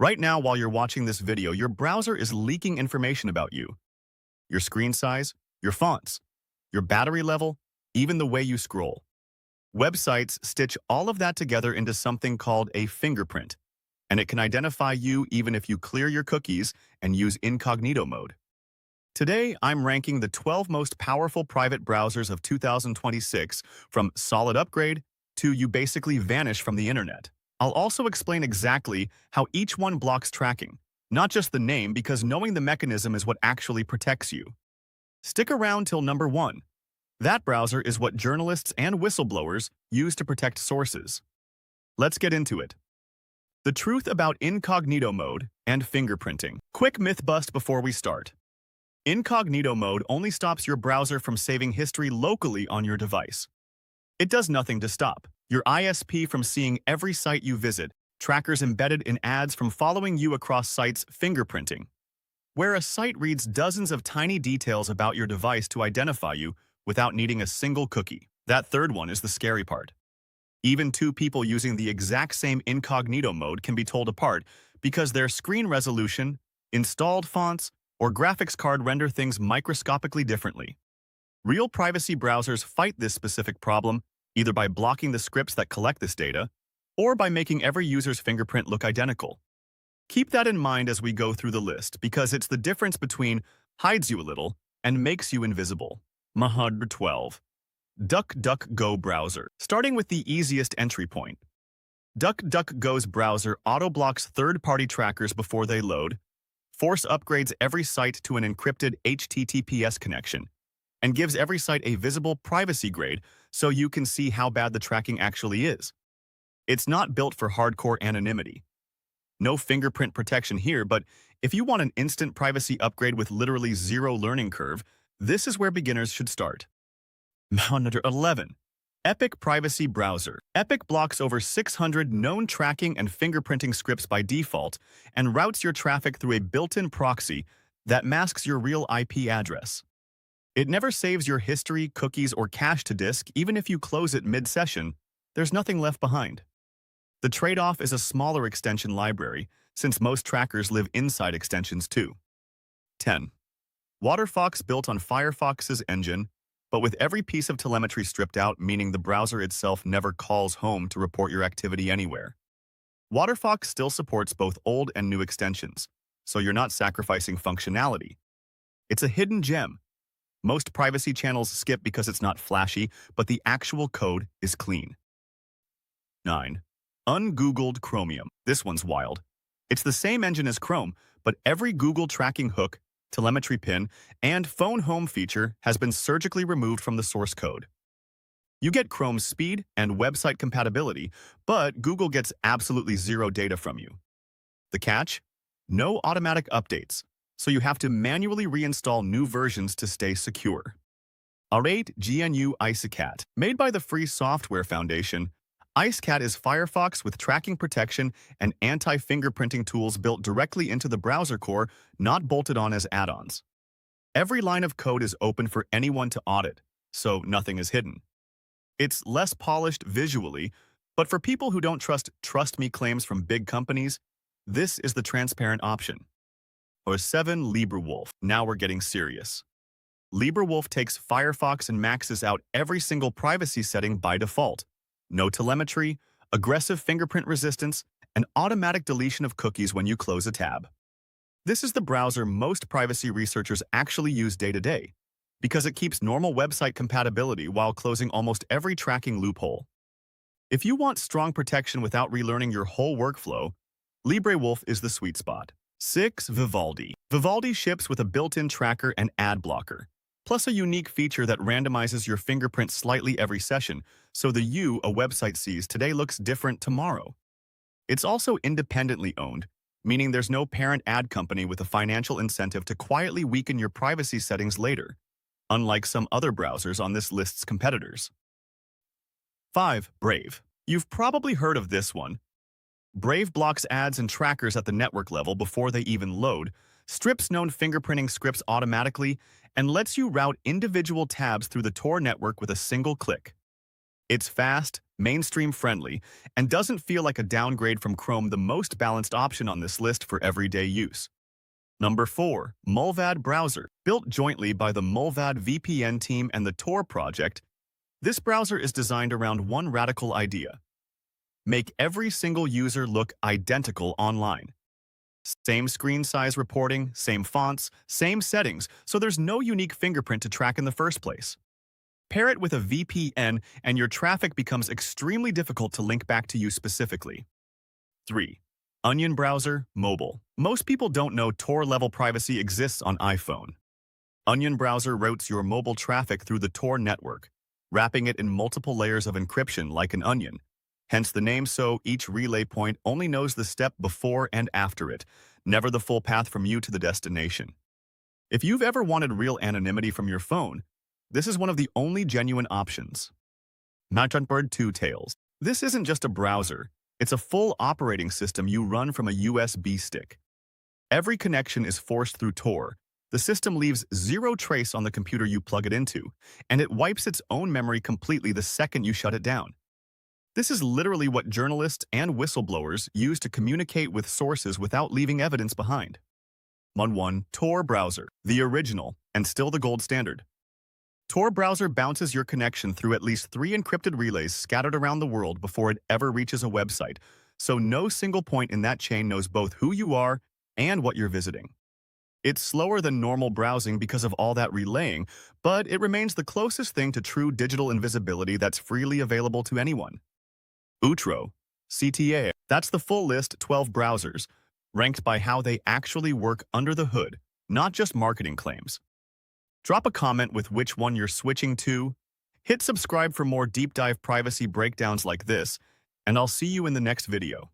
Right now, while you're watching this video, your browser is leaking information about you. Your screen size, your fonts, your battery level, even the way you scroll. Websites stitch all of that together into something called a fingerprint, and it can identify you even if you clear your cookies and use incognito mode. Today, I'm ranking the 12 most powerful private browsers of 2026, from solid upgrade to you basically vanish from the internet. I'll also explain exactly how each one blocks tracking, not just the name, because knowing the mechanism is what actually protects you. Stick around till number 1. That browser is what journalists and whistleblowers use to protect sources. Let's get into it. The truth about incognito mode and fingerprinting. Quick myth bust before we start. Incognito mode only stops your browser from saving history locally on your device. It does nothing to stop your ISP from seeing every site you visit, trackers embedded in ads from following you across sites, fingerprinting, where a site reads dozens of tiny details about your device to identify you without needing a single cookie. That third one is the scary part. Even two people using the exact same incognito mode can be told apart because their screen resolution, installed fonts, or graphics card render things microscopically differently. Real privacy browsers fight this specific problem either by blocking the scripts that collect this data or by making every user's fingerprint look identical. Keep that in mind as we go through the list, because it's the difference between hides you a little and makes you invisible. Mullvad 12. DuckDuckGo Browser. Starting with the easiest entry point. DuckDuckGo's browser auto-blocks third-party trackers before they load, force upgrades every site to an encrypted HTTPS connection, and gives every site a visible privacy grade so you can see how bad the tracking actually is. It's not built for hardcore anonymity. No fingerprint protection here, but if you want an instant privacy upgrade with literally zero learning curve, this is where beginners should start. 11. Epic Privacy Browser. Epic blocks over 600 known tracking and fingerprinting scripts by default and routes your traffic through a built-in proxy that masks your real IP address. It never saves your history, cookies, or cache to disk. Even if you close it mid-session, there's nothing left behind. The trade-off is a smaller extension library, since most trackers live inside extensions too. 10. Waterfox, built on Firefox's engine, but with every piece of telemetry stripped out, meaning the browser itself never calls home to report your activity anywhere. Waterfox still supports both old and new extensions, so you're not sacrificing functionality. It's a hidden gem. Most privacy channels skip because it's not flashy, but the actual code is clean. 9. Ungoogled Chromium. This one's wild. It's the same engine as Chrome, but every Google tracking hook, telemetry pin, and phone home feature has been surgically removed from the source code. You get Chrome's speed and website compatibility, but Google gets absolutely zero data from you. The catch? No automatic updates, so you have to manually reinstall new versions to stay secure. 8. GNU IceCat. Made by the Free Software Foundation, IceCat is Firefox with tracking protection and anti-fingerprinting tools built directly into the browser core, not bolted on as add-ons. Every line of code is open for anyone to audit, so nothing is hidden. It's less polished visually, but for people who don't trust me claims from big companies, this is the transparent option. 7. LibreWolf. Now we're getting serious. LibreWolf takes Firefox and maxes out every single privacy setting by default. No telemetry, aggressive fingerprint resistance, and automatic deletion of cookies when you close a tab. This is the browser most privacy researchers actually use day to day, because it keeps normal website compatibility while closing almost every tracking loophole. If you want strong protection without relearning your whole workflow, LibreWolf is the sweet spot. 6. Vivaldi. Vivaldi ships with a built-in tracker and ad blocker, plus a unique feature that randomizes your fingerprint slightly every session, so the you a website sees today looks different tomorrow. It's also independently owned, meaning there's no parent ad company with a financial incentive to quietly weaken your privacy settings later, unlike some other browsers on this list's competitors. 5. Brave. You've probably heard of this one. Brave blocks ads and trackers at the network level before they even load, strips known fingerprinting scripts automatically, and lets you route individual tabs through the Tor network with a single click. It's fast, mainstream friendly, and doesn't feel like a downgrade from Chrome, the most balanced option on this list for everyday use. Number 4. Mullvad Browser. Built jointly by the Mullvad VPN team and the Tor project, this browser is designed around one radical idea: make every single user look identical online. Same screen size reporting, same fonts, same settings, so there's no unique fingerprint to track in the first place. Pair it with a VPN and your traffic becomes extremely difficult to link back to you specifically. 3. Onion Browser Mobile. Most people don't know Tor-level privacy exists on iPhone. Onion Browser routes your mobile traffic through the Tor network, wrapping it in multiple layers of encryption like an onion. Hence the name, so each relay point only knows the step before and after it, never the full path from you to the destination. If you've ever wanted real anonymity from your phone, this is one of the only genuine options. Mullvad Tails. This isn't just a browser, it's a full operating system you run from a USB stick. Every connection is forced through Tor. The system leaves zero trace on the computer you plug it into, and it wipes its own memory completely the second you shut it down. This is literally what journalists and whistleblowers use to communicate with sources without leaving evidence behind. 1. Tor Browser, the original, and still the gold standard. Tor Browser bounces your connection through at least 3 encrypted relays scattered around the world before it ever reaches a website, so no single point in that chain knows both who you are and what you're visiting. It's slower than normal browsing because of all that relaying, but it remains the closest thing to true digital invisibility that's freely available to anyone. Outro, CTA. That's the full list, 12 browsers, ranked by how they actually work under the hood, not just marketing claims. Drop a comment with which one you're switching to. Hit subscribe for more deep dive privacy breakdowns like this, and I'll see you in the next video.